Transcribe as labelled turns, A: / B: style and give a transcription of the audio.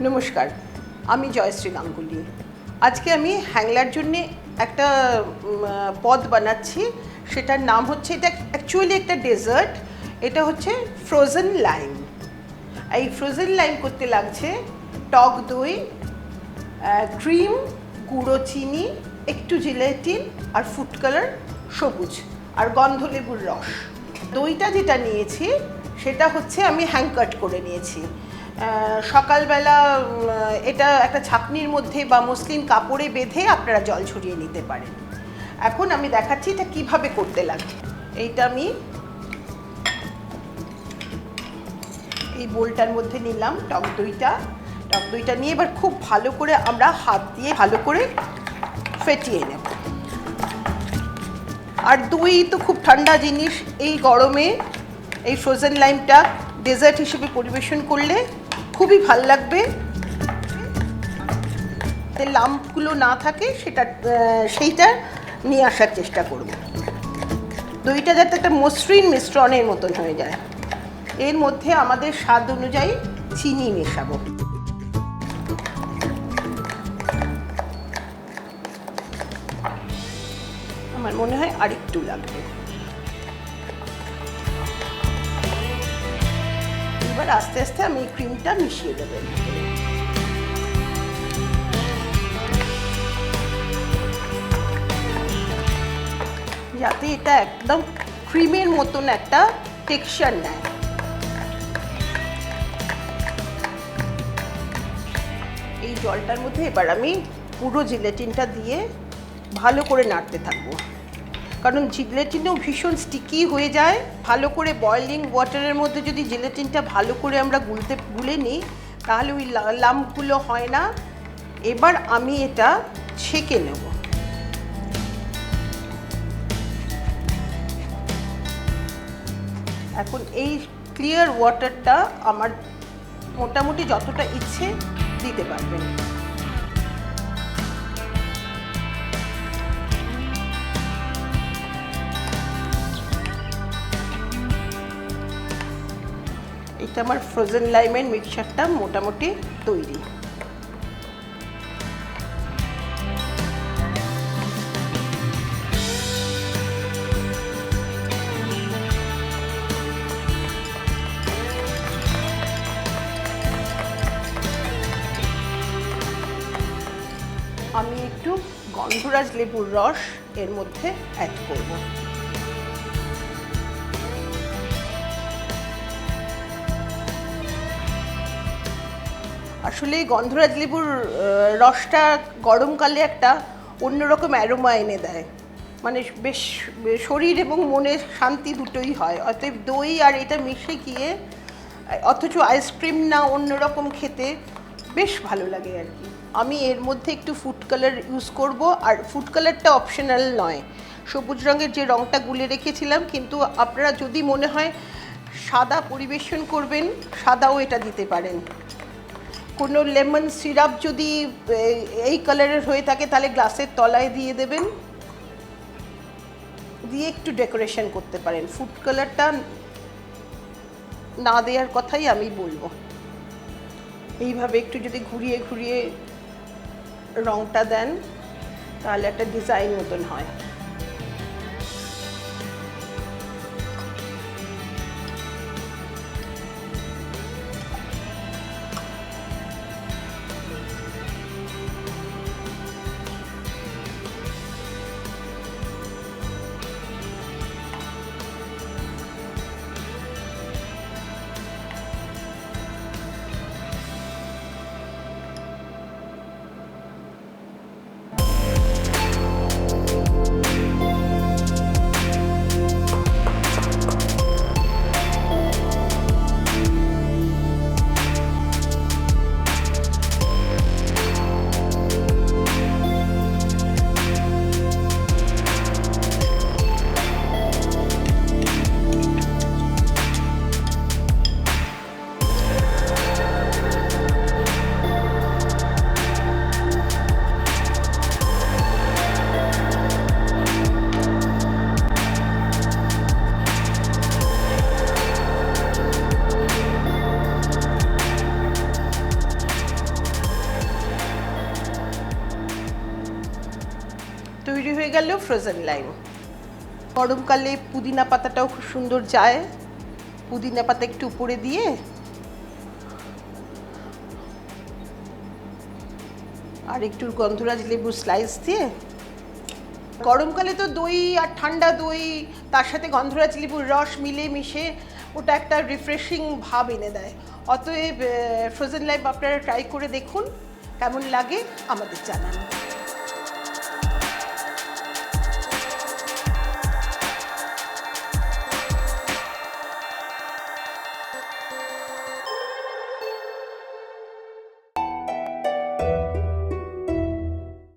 A: নমস্কার, আমি জয়শ্রী গাঙ্গুলি। আজকে আমি হ্যাংলার জন্যে একটা পদ বানাচ্ছি। সেটার নাম হচ্ছে, এটা অ্যাকচুয়ালি একটা ডেজার্ট। এটা হচ্ছে ফ্রোজেন লাইম। এই ফ্রোজেন লাইম করতে লাগছে টক দই, ক্রিম, গুঁড়ো চিনি, একটু জিলেটিন আর ফুড কালার সবুজ, আর গন্ধলেবুর রস। দইটা যেটা নিয়েছি সেটা হচ্ছে আমি হ্যাং কাট করে নিয়েছি। সকালবেলা এটা একটা ছাঁকনির মধ্যে বা মসলিন কাপড়ে বেঁধে আপনারা জল ঝরিয়ে নিতে পারেন। এখন আমি দেখাচ্ছি এটা কিভাবে করতে লাগে। এইটা আমি এই বোলটার মধ্যে নিলাম টক দইটা নিয়ে এবার খুব ভালো করে আমরা হাত দিয়ে ভালো করে ফেটিয়ে নেব। আর দই তো খুব ঠান্ডা জিনিস, এই গরমে এই ফ্রোজেন লাইমটা ডেজার্ট হিসেবে পরিবেশন করলে খুবই ভাল লাগবে। লাম্পগুলো না থাকে সেইটা নিয়ে আসার চেষ্টা করব। দইটা যাতে একটা মসৃণ মিশ্রণের মতন হয়ে যায়। এর মধ্যে আমাদের স্বাদ অনুযায়ী চিনি মেশাবো। আমার মনে হয় আরেকটু লাগবে। এবার আস্তে আস্তে আমি এই ক্রিমটা মিশিয়ে দেবো, যাতে এটা একদম ক্রিমের মতন একটা টেক্সচার নেয়। এই জলটার মধ্যে এবার আমি পুরো জিলেটিনটা দিয়ে ভালো করে নাড়তে থাকবো, কারণ জিলেটিনও ভীষণ স্টিকি হয়ে যায়। ভালো করে বয়লিং ওয়াটারের মধ্যে যদি জিলেটিনটা ভালো করে আমরা গুলে নিই তাহলে ওই লাম্পগুলো হয় না। এবার আমি এটা ছেঁকে নেব। এখন এই ক্লিয়ার ওয়াটারটা আমার মোটামুটি যতটা ইচ্ছে দিতে পারবেন। এটা আমার ফ্রোজেন লাইমের মিক্সচারটা মোটামুটি তৈরি। আমি একটু গন্ধরাজ লেবুর রস এর মধ্যে অ্যাড করব। আসলে গন্ধরাজ লেবুর রসটা গরমকালে একটা অন্যরকম অ্যারোমা এনে দেয়, মানে বেশ শরীর এবং মনের শান্তি দুটোই হয়। অতএব দই আর এটা মিশে গিয়ে, অথচ আইসক্রিম না, অন্যরকম খেতে বেশ ভালো লাগে আর কি। আমি এর মধ্যে একটু ফুড কালার ইউজ করব, আর ফুড কালারটা অপশনাল নয়। সবুজ রঙের যে রঙটা গুলে রেখেছিলাম, কিন্তু আপনারা যদি মনে হয় সাদা পরিবেশন করবেন, সাদাও এটা দিতে পারেন। কোনো লেমন সিরাপ যদি এই কালারের হয়ে থাকে তাহলে গ্লাসের তলায় দিয়ে দেবেন, দিয়ে একটু ডেকোরেশন করতে পারেন। ফুড কালারটা না দেওয়ার কথাই আমি বলবো। এইভাবে একটু যদি ঘুরিয়ে ঘুরিয়ে রঙটা দেন তাহলে একটা ডিজাইন মতন হয়। গেল ফ্রোজেন লাইম। গরমকালে পুদিনা পাতাটাও খুব সুন্দর যায়, পুদিনা পাতা একটু উপরে দিয়ে আর একটু গন্ধরাজ লেবু স্লাইস দিয়ে। গরমকালে তো দই আর ঠান্ডা দই তার সাথে গন্ধরাজ লেবুর রস মিলে মিশে ওটা একটা রিফ্রেশিং ভাব এনে দেয়। অতএব ফ্রোজেন লাইম আপনারা ট্রাই করে দেখুন, কেমন লাগে আমাদের জানান।